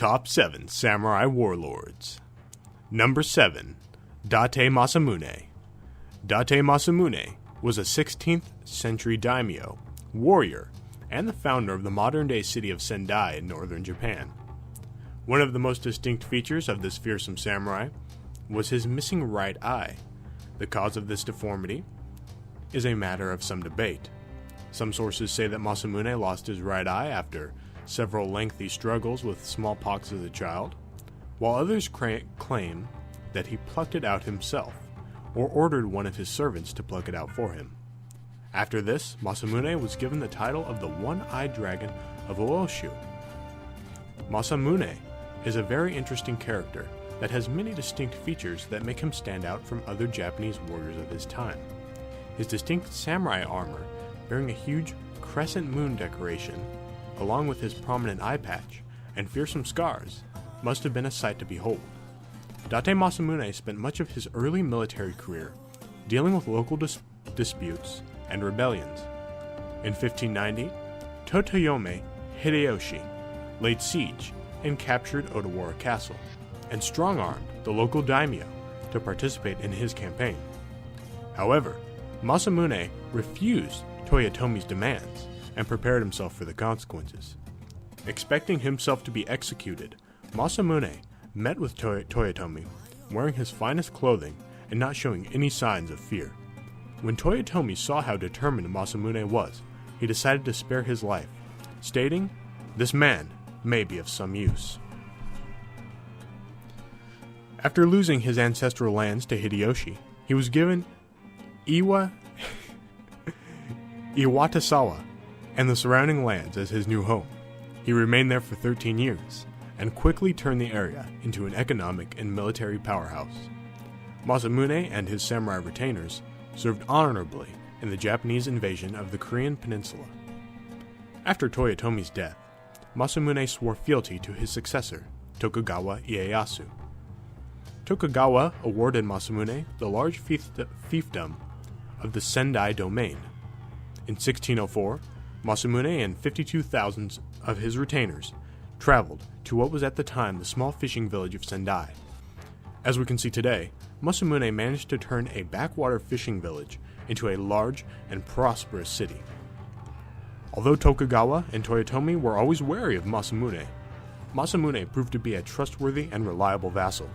Top 7 Samurai Warlords. Number 7. Date Masamune. Date Masamune was a 16th century daimyo, warrior, and the founder of the modern-day city of Sendai in northern Japan. One of the most distinct features of this fearsome samurai was his missing right eye. The cause of this deformity is a matter of some debate. Some sources say that Masamune lost his right eye after several lengthy struggles with smallpox as a child, while others claim that he plucked it out himself, or ordered one of his servants to pluck it out for him. After this, Masamune was given the title of the One-Eyed Dragon of Ooshu. Masamune is a very interesting character that has many distinct features that make him stand out from other Japanese warriors of his time. His distinct samurai armor, bearing a huge crescent moon decoration, along with his prominent eye patch and fearsome scars, must have been a sight to behold. Date Masamune spent much of his early military career dealing with local disputes and rebellions. In 1590, Totoyome Hideyoshi laid siege and captured Odawara Castle, and strong-armed the local daimyo to participate in his campaign. However, Masamune refused Toyotomi's demands and prepared himself for the consequences. Expecting himself to be executed, Masamune met with Toyotomi wearing his finest clothing and not showing any signs of fear. When Toyotomi saw how determined Masamune was, he decided to spare his life, stating, "This man may be of some use." After losing his ancestral lands to Hideyoshi, he was given Iwatasawa and the surrounding lands as his new home. He remained there for 13 years, and quickly turned the area into an economic and military powerhouse. Masamune and his samurai retainers served honorably in the Japanese invasion of the Korean peninsula. After Toyotomi's death, Masamune swore fealty to his successor, Tokugawa Ieyasu. Tokugawa awarded Masamune the large fiefdom of the Sendai domain. In 1604, Masamune and 52,000 of his retainers traveled to what was at the time the small fishing village of Sendai. As we can see today, Masamune managed to turn a backwater fishing village into a large and prosperous city. Although Tokugawa and Toyotomi were always wary of Masamune, Masamune proved to be a trustworthy and reliable vassal.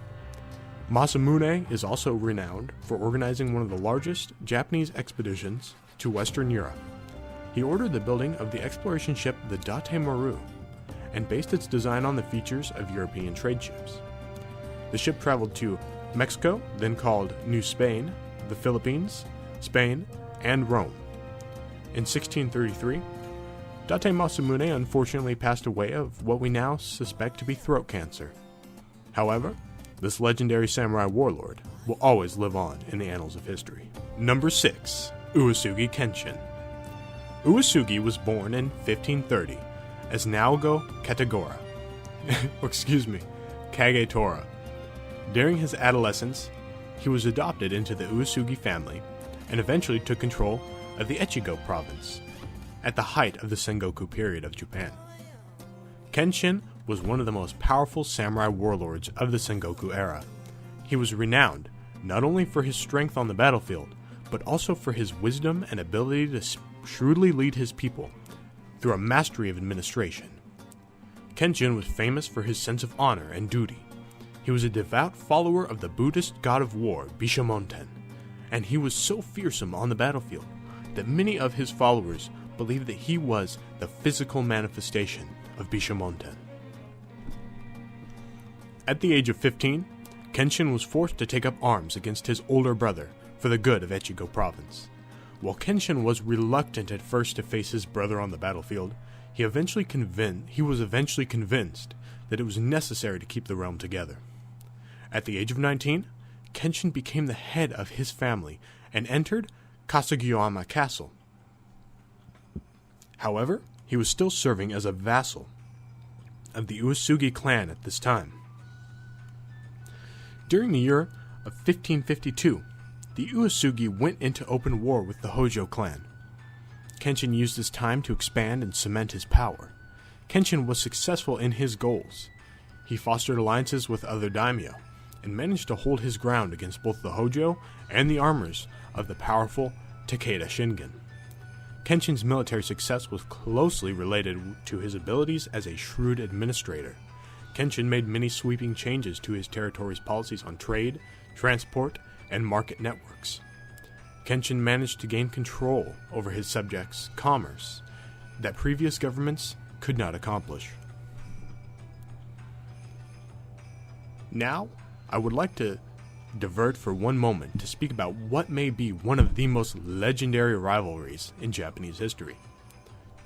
Masamune is also renowned for organizing one of the largest Japanese expeditions to Western Europe. He ordered the building of the exploration ship the Datemaru, and based its design on the features of European trade ships. The ship traveled to Mexico, then called New Spain, the Philippines, Spain, and Rome. In 1633, Date Masamune unfortunately passed away of what we now suspect to be throat cancer. However, this legendary samurai warlord will always live on in the annals of history. Number 6. Uesugi Kenshin. Uesugi was born in 1530 as Naogo Kategora, Kagetora. During his adolescence, he was adopted into the Uesugi family and eventually took control of the Echigo province at the height of the Sengoku period of Japan. Kenshin was one of the most powerful samurai warlords of the Sengoku era. He was renowned not only for his strength on the battlefield, but also for his wisdom and ability to shrewdly lead his people through a mastery of administration. Kenshin was famous for his sense of honor and duty. He was a devout follower of the Buddhist god of war, Bishamonten, and he was so fearsome on the battlefield that many of his followers believed that he was the physical manifestation of Bishamonten. At the age of 15, Kenshin was forced to take up arms against his older brother for the good of Echigo province. While Kenshin was reluctant at first to face his brother on the battlefield, he was eventually convinced that it was necessary to keep the realm together. At the age of 19, Kenshin became the head of his family and entered Kasugiyama Castle. However, he was still serving as a vassal of the Uesugi clan at this time. During the year of 1552, the Uesugi went into open war with the Hojo clan. Kenshin used this time to expand and cement his power. Kenshin was successful in his goals. He fostered alliances with other daimyo, and managed to hold his ground against both the Hojo and the armors of the powerful Takeda Shingen. Kenshin's military success was closely related to his abilities as a shrewd administrator. Kenshin made many sweeping changes to his territory's policies on trade, transport, and market networks. Kenshin managed to gain control over his subjects' commerce that previous governments could not accomplish. Now, I would like to divert for one moment to speak about what may be one of the most legendary rivalries in Japanese history.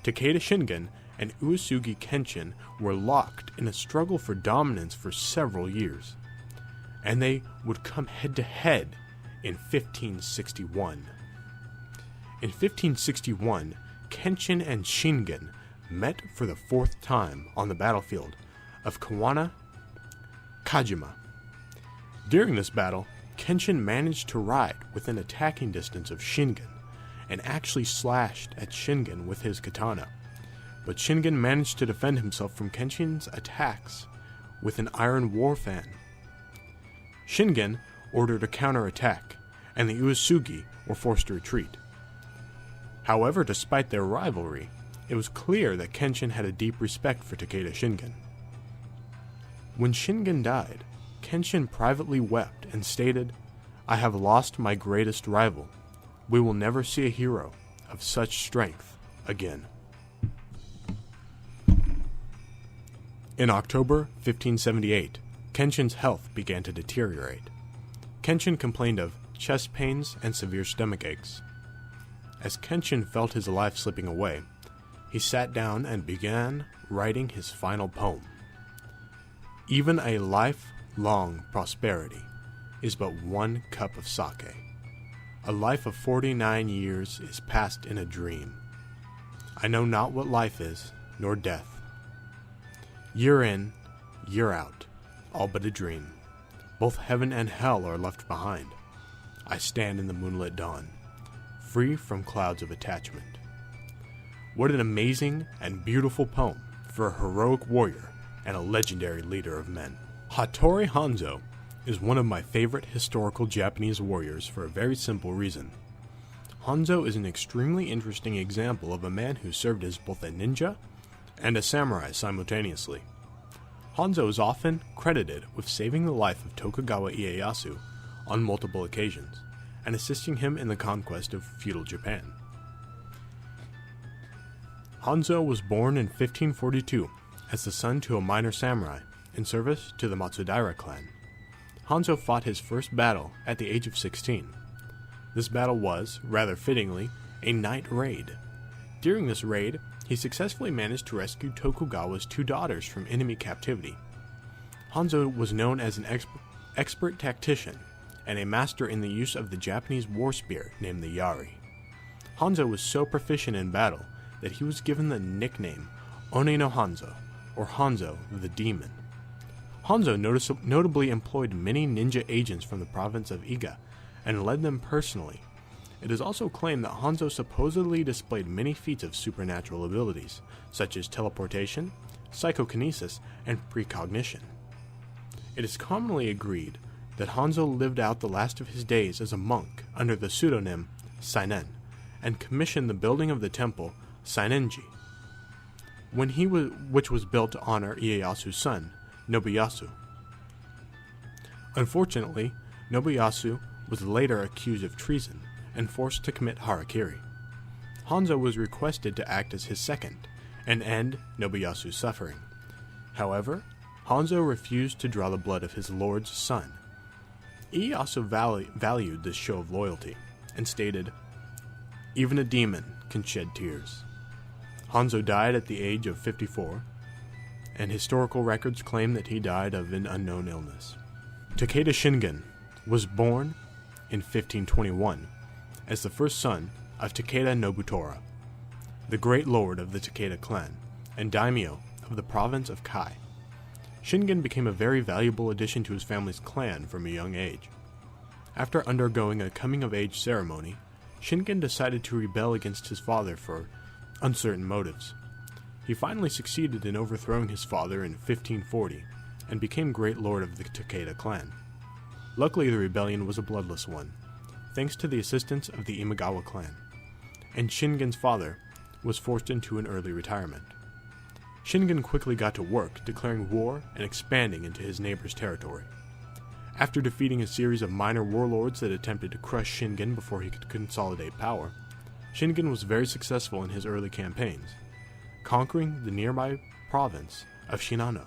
Takeda Shingen and Uesugi Kenshin were locked in a struggle for dominance for several years, and they would come head-to-head in 1561. In 1561, Kenshin and Shingen met for the fourth time on the battlefield of Kawana Kajima. During this battle, Kenshin managed to ride within attacking distance of Shingen, and actually slashed at Shingen with his katana, but Shingen managed to defend himself from Kenshin's attacks with an iron war fan. Shingen ordered a counterattack, and the Uesugi were forced to retreat. However, despite their rivalry, it was clear that Kenshin had a deep respect for Takeda Shingen. When Shingen died, Kenshin privately wept and stated, "I have lost my greatest rival. We will never see a hero of such strength again." In October 1578, Kenshin's health began to deteriorate. Kenshin complained of chest pains and severe stomach aches. As Kenshin felt his life slipping away, he sat down and began writing his final poem. Even a lifelong prosperity is but one cup of sake. A life of 49 years is passed in a dream. I know not what life is, nor death. Year in, year out, all but a dream. Both heaven and hell are left behind. I stand in the moonlit dawn, free from clouds of attachment. What an amazing and beautiful poem for a heroic warrior and a legendary leader of men. Hattori Hanzo is one of my favorite historical Japanese warriors for a very simple reason. Hanzo is an extremely interesting example of a man who served as both a ninja and a samurai simultaneously. Hanzo is often credited with saving the life of Tokugawa Ieyasu on multiple occasions, and assisting him in the conquest of feudal Japan. Hanzo was born in 1542 as the son to a minor samurai in service to the Matsudaira clan. Hanzo fought his first battle at the age of 16. This battle was, rather fittingly, a night raid. During this raid, he successfully managed to rescue Tokugawa's 2 daughters from enemy captivity. Hanzo was known as an expert tactician and a master in the use of the Japanese war spear named the Yari. Hanzo was so proficient in battle that he was given the nickname One no Hanzo, or Hanzo the Demon. Hanzo notably employed many ninja agents from the province of Iga and led them personally. It is also claimed that Hanzo supposedly displayed many feats of supernatural abilities, such as teleportation, psychokinesis, and precognition. It is commonly agreed that Hanzo lived out the last of his days as a monk under the pseudonym Sainen, and commissioned the building of the temple Sainenji, which was built to honor Ieyasu's son, Nobuyasu. Unfortunately, Nobuyasu was later accused of treason and forced to commit harakiri. Hanzo was requested to act as his second and end Nobuyasu's suffering. However, Hanzo refused to draw the blood of his lord's son. Ieyasu valued this show of loyalty and stated, "Even a demon can shed tears." Hanzo died at the age of 54, and historical records claim that he died of an unknown illness. Takeda Shingen was born in 1521 as the first son of Takeda Nobutora, the great lord of the Takeda clan and daimyo of the province of Kai. Shingen became a very valuable addition to his family's clan from a young age. After undergoing a coming-of-age ceremony, Shingen decided to rebel against his father for uncertain motives. He finally succeeded in overthrowing his father in 1540, and became Great Lord of the Takeda clan. Luckily, the rebellion was a bloodless one, thanks to the assistance of the Imagawa clan, and Shingen's father was forced into an early retirement. Shingen quickly got to work, declaring war and expanding into his neighbor's territory. After defeating a series of minor warlords that attempted to crush Shingen before he could consolidate power, Shingen was very successful in his early campaigns, conquering the nearby province of Shinano.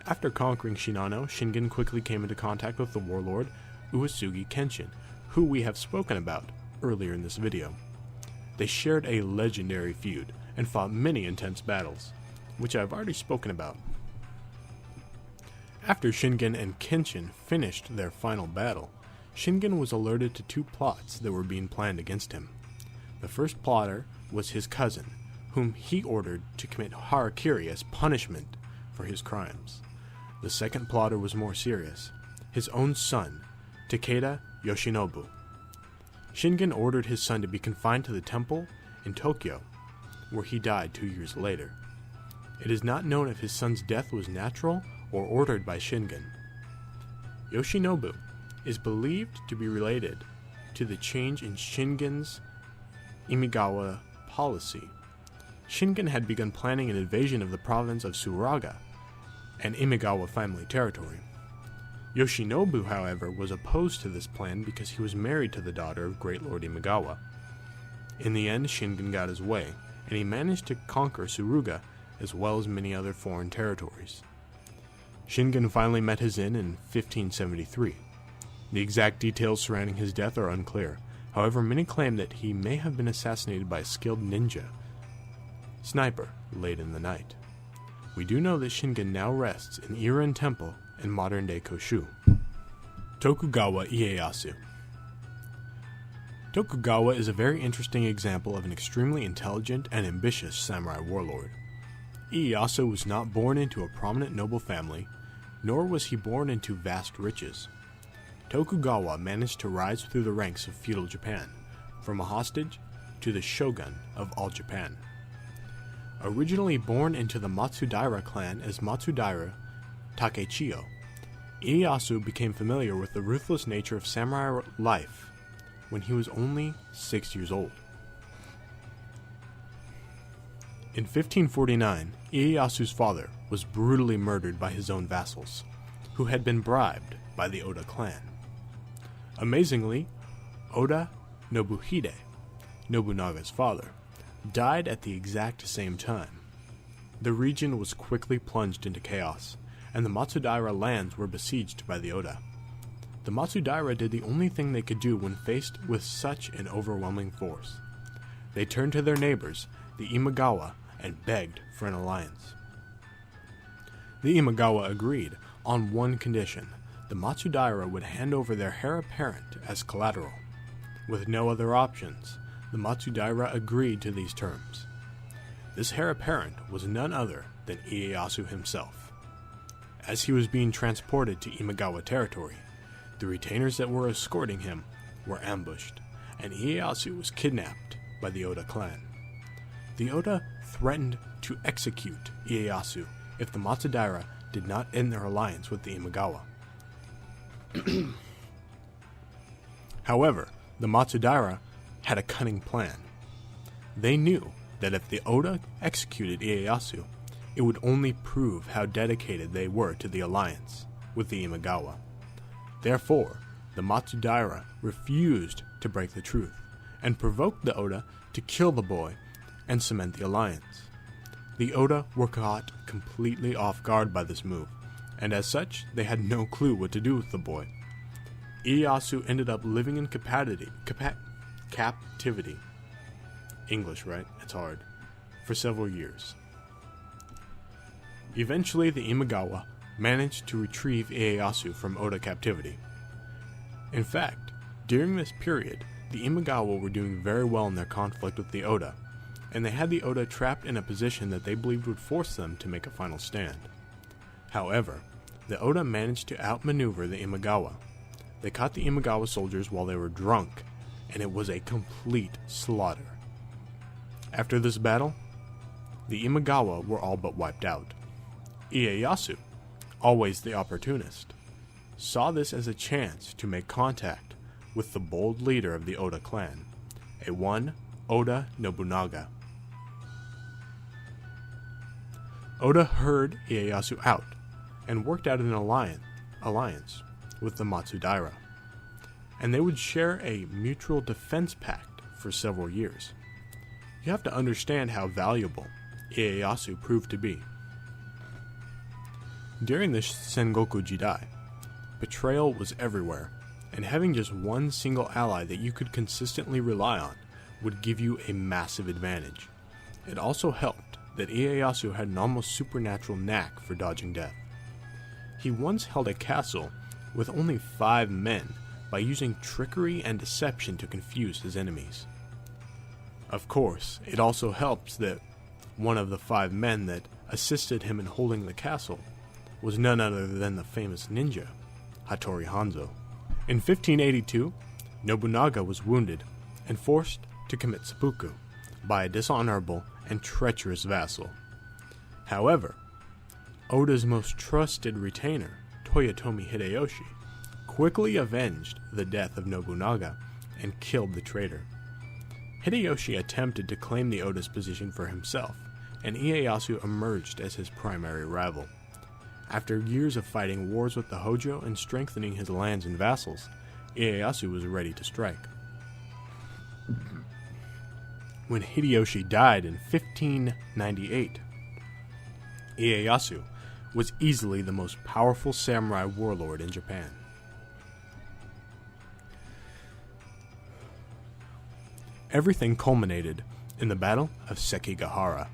After conquering Shinano, Shingen quickly came into contact with the warlord Uesugi Kenshin, who we have spoken about earlier in this video. They shared a legendary feud and fought many intense battles, which I've already spoken about. After Shingen and Kenshin finished their final battle, Shingen was alerted to two plots that were being planned against him. The first plotter was his cousin, whom he ordered to commit harakiri as punishment for his crimes. The second plotter was more serious, his own son, Takeda Yoshinobu. Shingen ordered his son to be confined to the temple in Tokyo, where he died 2 years later. It is not known if his son's death was natural or ordered by Shingen. Yoshinobu is believed to be related to the change in Shingen's Imagawa policy. Shingen had begun planning an invasion of the province of Suruga, an Imagawa family territory. Yoshinobu, however, was opposed to this plan because he was married to the daughter of Great Lord Imagawa. In the end, Shingen got his way, and he managed to conquer Suruga as well as many other foreign territories. Shingen finally met his end in 1573. The exact details surrounding his death are unclear. However, many claim that he may have been assassinated by a skilled ninja sniper late in the night. We do know that Shingen now rests in Irin Temple in modern-day Koshu. Tokugawa Ieyasu. Tokugawa is a very interesting example of an extremely intelligent and ambitious samurai warlord. Ieyasu was not born into a prominent noble family, nor was he born into vast riches. Tokugawa managed to rise through the ranks of feudal Japan, from a hostage to the shogun of all Japan. Originally born into the Matsudaira clan as Matsudaira Takechiyo, Ieyasu became familiar with the ruthless nature of samurai life when he was only 6 years old. In 1549, Ieyasu's father was brutally murdered by his own vassals, who had been bribed by the Oda clan. Amazingly, Oda Nobuhide, Nobunaga's father, died at the exact same time. The region was quickly plunged into chaos, and the Matsudaira lands were besieged by the Oda. The Matsudaira did the only thing they could do when faced with such an overwhelming force. They turned to their neighbors, the Imagawa, and begged for an alliance. The Imagawa agreed on one condition: the Matsudaira would hand over their heir apparent as collateral. With no other options, the Matsudaira agreed to these terms. This heir apparent was none other than Ieyasu himself. As he was being transported to Imagawa territory, the retainers that were escorting him were ambushed, and Ieyasu was kidnapped by the Oda clan. The Oda threatened to execute Ieyasu if the Matsudaira did not end their alliance with the Imagawa. However, the Matsudaira had a cunning plan. They knew that if the Oda executed Ieyasu, it would only prove how dedicated they were to the alliance with the Imagawa. Therefore, the Matsudaira refused to break the truth, and provoked the Oda to kill the boy and cement the alliance. The Oda were caught completely off guard by this move, and as such, they had no clue what to do with the boy. Ieyasu ended up living in captivity. English, right? It's hard. For several years. Eventually, the Imagawa managed to retrieve Ieyasu from Oda captivity. In fact, during this period, the Imagawa were doing very well in their conflict with the Oda, and they had the Oda trapped in a position that they believed would force them to make a final stand. However, the Oda managed to outmaneuver the Imagawa. They caught the Imagawa soldiers while they were drunk, and it was a complete slaughter. After this battle, the Imagawa were all but wiped out. Ieyasu, always the opportunist, saw this as a chance to make contact with the bold leader of the Oda clan, a one Oda Nobunaga. Oda heard Ieyasu out and worked out an alliance with the Matsudaira, and they would share a mutual defense pact for several years. You have to understand how valuable Ieyasu proved to be. During the Sengoku Jidai, betrayal was everywhere, and having just one single ally that you could consistently rely on would give you a massive advantage. It also helped that Ieyasu had an almost supernatural knack for dodging death. He once held a castle with only 5 men by using trickery and deception to confuse his enemies. Of course, it also helps that one of the 5 men that assisted him in holding the castle was none other than the famous ninja, Hattori Hanzo. In 1582, Nobunaga was wounded and forced to commit seppuku by a dishonorable and treacherous vassal. However, Oda's most trusted retainer, Toyotomi Hideyoshi, quickly avenged the death of Nobunaga and killed the traitor. Hideyoshi attempted to claim the Oda's position for himself, and Ieyasu emerged as his primary rival. After years of fighting wars with the Hojo and strengthening his lands and vassals, Ieyasu was ready to strike. When Hideyoshi died in 1598, Ieyasu was easily the most powerful samurai warlord in Japan. Everything culminated in the Battle of Sekigahara.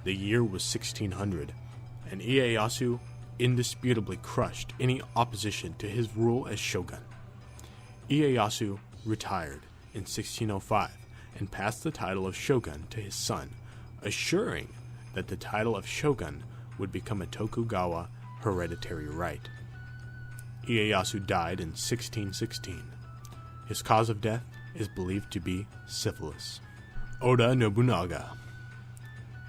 The year was 1600, and Ieyasu indisputably crushed any opposition to his rule as shogun. Ieyasu retired in 1605 and passed the title of shogun to his son, assuring that the title of shogun would become a Tokugawa hereditary right. Ieyasu died in 1616. His cause of death is believed to be syphilis. Oda Nobunaga.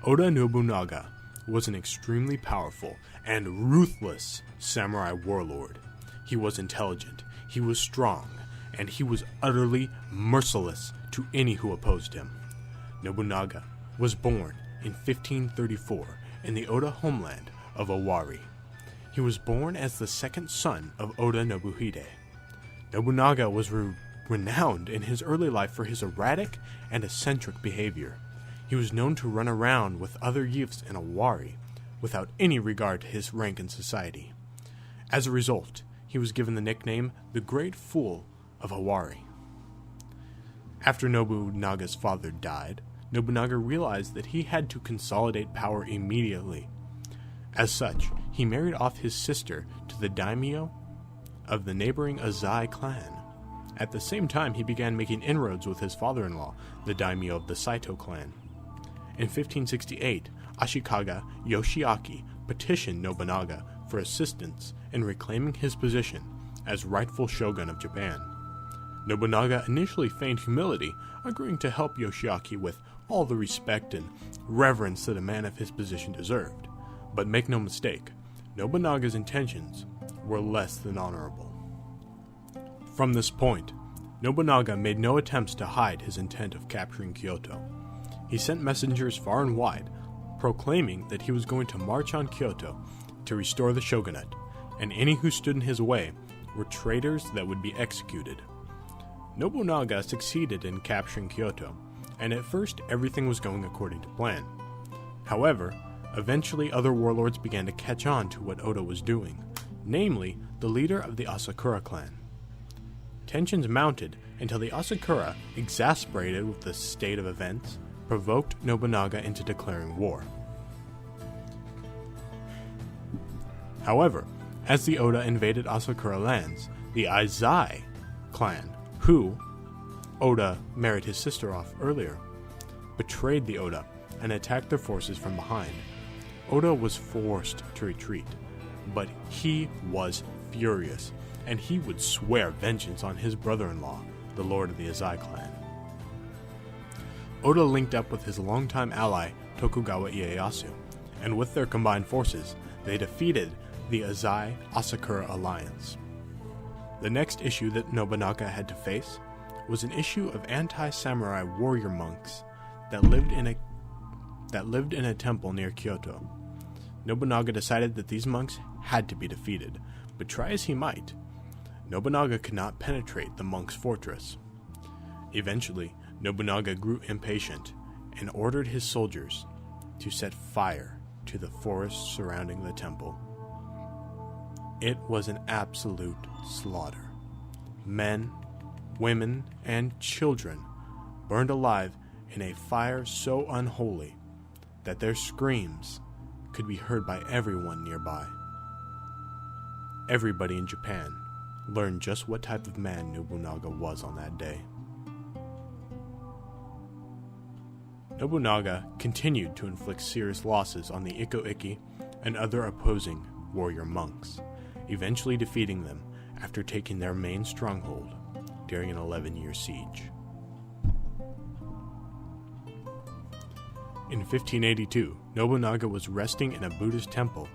Oda Nobunaga was an extremely powerful and ruthless samurai warlord. He was intelligent, he was strong, and he was utterly merciless to any who opposed him. Nobunaga was born in 1534 in the Oda homeland of Owari. He was born as the second son of Oda Nobuhide. Nobunaga was renowned in his early life for his erratic and eccentric behavior. He was known to run around with other youths in Owari without any regard to his rank in society. As a result, he was given the nickname the Great Fool of Owari. After Nobunaga's father died, Nobunaga realized that he had to consolidate power immediately. As such, he married off his sister to the daimyo of the neighboring Azai clan. At the same time, he began making inroads with his father-in-law, the daimyo of the Saito clan. In 1568, Ashikaga Yoshiaki petitioned Nobunaga for assistance in reclaiming his position as rightful shogun of Japan. Nobunaga initially feigned humility, agreeing to help Yoshiaki with all the respect and reverence that a man of his position deserved. But make no mistake, Nobunaga's intentions were less than honorable. From this point, Nobunaga made no attempts to hide his intent of capturing Kyoto. He sent messengers far and wide, proclaiming that he was going to march on Kyoto to restore the shogunate, and any who stood in his way were traitors that would be executed. Nobunaga succeeded in capturing Kyoto, and at first everything was going according to plan. However, eventually other warlords began to catch on to what Oda was doing, namely the leader of the Asakura clan. Tensions mounted until the Asakura, exasperated with the state of events, provoked Nobunaga into declaring war. However, as the Oda invaded Asakura lands, the Azai clan, who Oda married his sister off earlier, betrayed the Oda and attacked their forces from behind. Oda was forced to retreat, but he was furious, and he would swear vengeance on his brother-in-law, the lord of the Azai clan. Oda linked up with his longtime ally Tokugawa Ieyasu, and with their combined forces, they defeated the Azai Asakura alliance. The next issue that Nobunaga had to face was an issue of anti-samurai warrior monks that lived in a temple near Kyoto. Nobunaga decided that these monks had to be defeated, but try as he might, Nobunaga could not penetrate the monks' fortress. Eventually, Nobunaga grew impatient and ordered his soldiers to set fire to the forest surrounding the temple. It was an absolute slaughter. Men, women, and children burned alive in a fire so unholy that their screams could be heard by everyone nearby. Everybody in Japan learned just what type of man Nobunaga was on that day. Nobunaga continued to inflict serious losses on the Iko-Iki and other opposing warrior monks, eventually defeating them after taking their main stronghold during an 11-year siege. In 1582, Nobunaga was resting in a Buddhist temple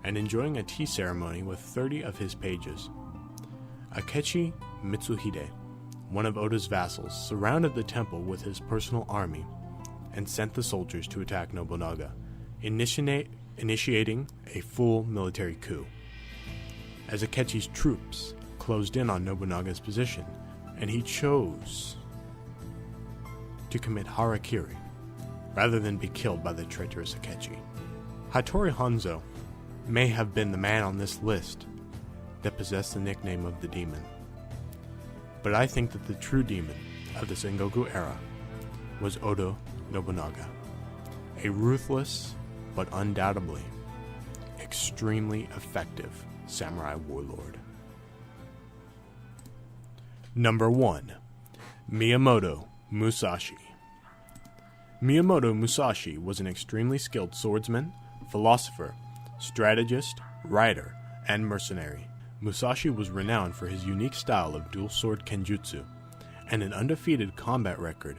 and enjoying a tea ceremony with 30 of his pages. Akechi Mitsuhide, one of Oda's vassals, surrounded the temple with his personal army and sent the soldiers to attack Nobunaga, initiating a full military coup. As Akechi's troops closed in on Nobunaga's position, and he chose to commit harakiri rather than be killed by the traitorous Akechi. Hattori Hanzo may have been the man on this list that possessed the nickname of the demon, but I think that the true demon of the Sengoku era was Oda Nobunaga, a ruthless but undoubtedly extremely effective samurai warlord. Number 1. Miyamoto Musashi. Miyamoto Musashi was an extremely skilled swordsman, philosopher, strategist, writer, and mercenary. Musashi was renowned for his unique style of dual sword kenjutsu and an undefeated combat record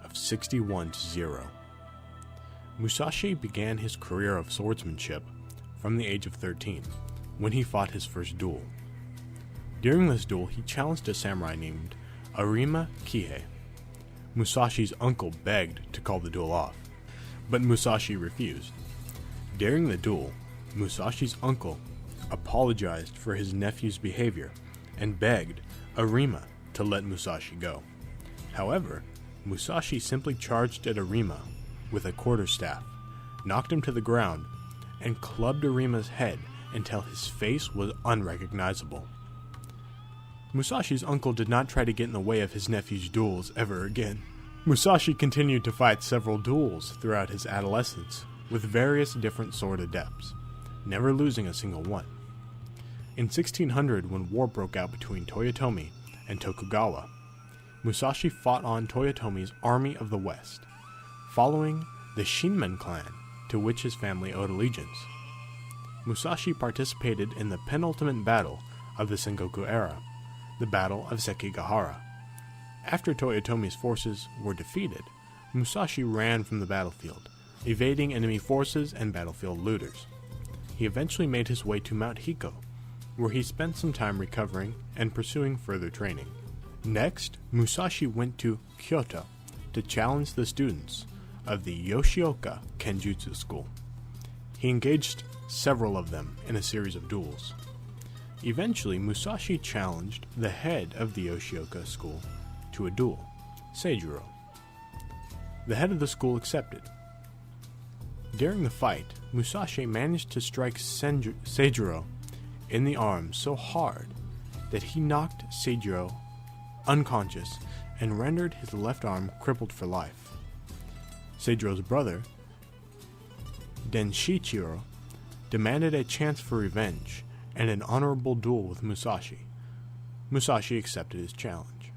of 61-0. Musashi began his career of swordsmanship from the age of 13, when he fought his first duel. During this duel, he challenged a samurai named Arima Kihei. Musashi's uncle begged to call the duel off, but Musashi refused. During the duel, Musashi's uncle apologized for his nephew's behavior and begged Arima to let Musashi go. However, Musashi simply charged at Arima with a quarterstaff, knocked him to the ground, and clubbed Arima's head until his face was unrecognizable. Musashi's uncle did not try to get in the way of his nephew's duels ever again. Musashi continued to fight several duels throughout his adolescence with various different sword adepts, never losing a single one. In 1600, when war broke out between Toyotomi and Tokugawa, Musashi fought on Toyotomi's Army of the West, following the Shinmen clan to which his family owed allegiance. Musashi participated in the penultimate battle of the Sengoku era, the Battle of Sekigahara. After Toyotomi's forces were defeated, Musashi ran from the battlefield, evading enemy forces and battlefield looters. He eventually made his way to Mount Hiko, where he spent some time recovering and pursuing further training. Next, Musashi went to Kyoto to challenge the students of the Yoshioka Kenjutsu School. He engaged several of them in a series of duels. Eventually, Musashi challenged the head of the Yoshioka school to a duel, Seijiro. The head of the school accepted. During the fight, Musashi managed to strike Seijiro in the arm so hard that he knocked Seijiro unconscious and rendered his left arm crippled for life. Seijiro's brother, Denshichiro, demanded a chance for revenge and an honorable duel with Musashi. Musashi accepted his challenge.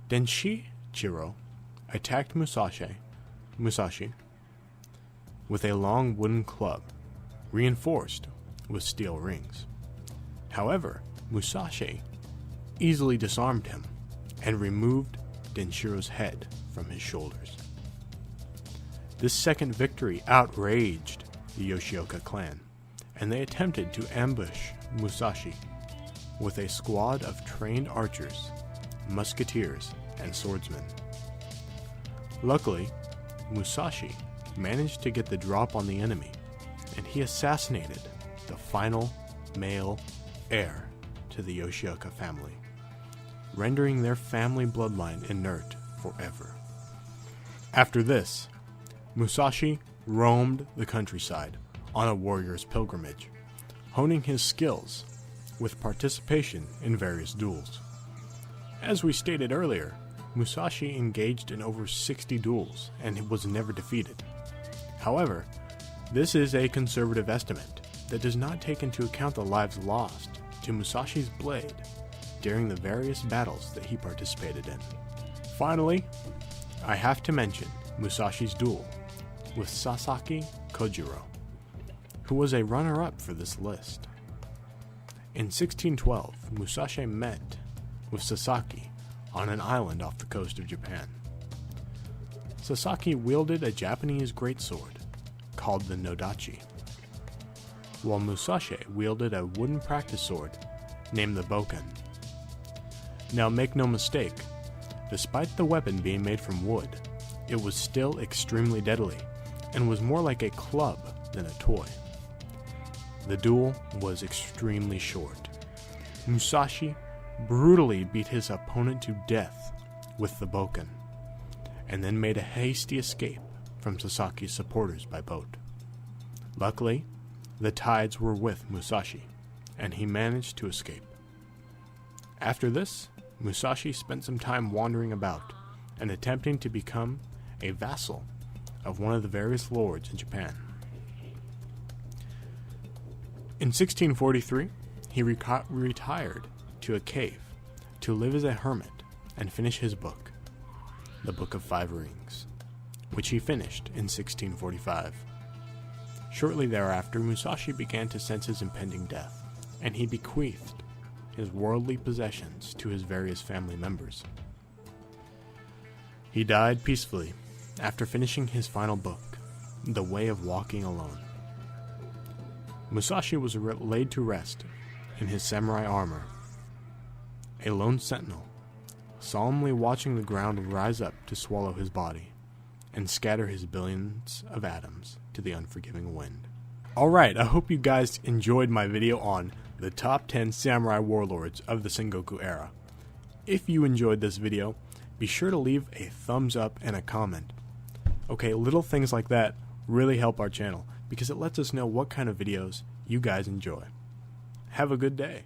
Denshichiro attacked Musashi with a long wooden club, reinforced with steel rings. However, Musashi easily disarmed him and removed Denshiro's head from his shoulders. This second victory outraged the Yoshioka clan, and they attempted to ambush Musashi with a squad of trained archers, musketeers, and swordsmen. Luckily, Musashi managed to get the drop on the enemy, and he assassinated the final male heir to the Yoshioka family, rendering their family bloodline inert forever. After this, Musashi roamed the countryside on a warrior's pilgrimage, honing his skills with participation in various duels. As we stated earlier, Musashi engaged in over 60 duels and was never defeated. However, this is a conservative estimate that does not take into account the lives lost to Musashi's blade during the various battles that he participated in. Finally, I have to mention Musashi's duel with Sasaki Kojiro, who was a runner-up for this list. In 1612, Musashi met with Sasaki on an island off the coast of Japan. Sasaki wielded a Japanese greatsword called the Nodachi, while Musashi wielded a wooden practice sword named the Boken. Now make no mistake, despite the weapon being made from wood, it was still extremely deadly and was more like a club than a toy. The duel was extremely short. Musashi brutally beat his opponent to death with the Boken, and then made a hasty escape from Sasaki's supporters by boat. Luckily, the tides were with Musashi, and he managed to escape. After this, Musashi spent some time wandering about and attempting to become a vassal of one of the various lords in Japan. In 1643, he retired to a cave to live as a hermit and finish his book, the Book of Five Rings, which he finished in 1645. Shortly thereafter, Musashi began to sense his impending death, and he bequeathed his worldly possessions to his various family members. He died peacefully after finishing his final book, The Way of Walking Alone. Musashi was laid to rest in his samurai armor, a lone sentinel, solemnly watching the ground rise up to swallow his body and scatter his billions of atoms to the unforgiving wind. Alright, I hope you guys enjoyed my video on the top 10 samurai warlords of the Sengoku era. If you enjoyed this video, be sure to leave a thumbs up and a comment. Okay, little things like that really help our channel because it lets us know what kind of videos you guys enjoy. Have a good day.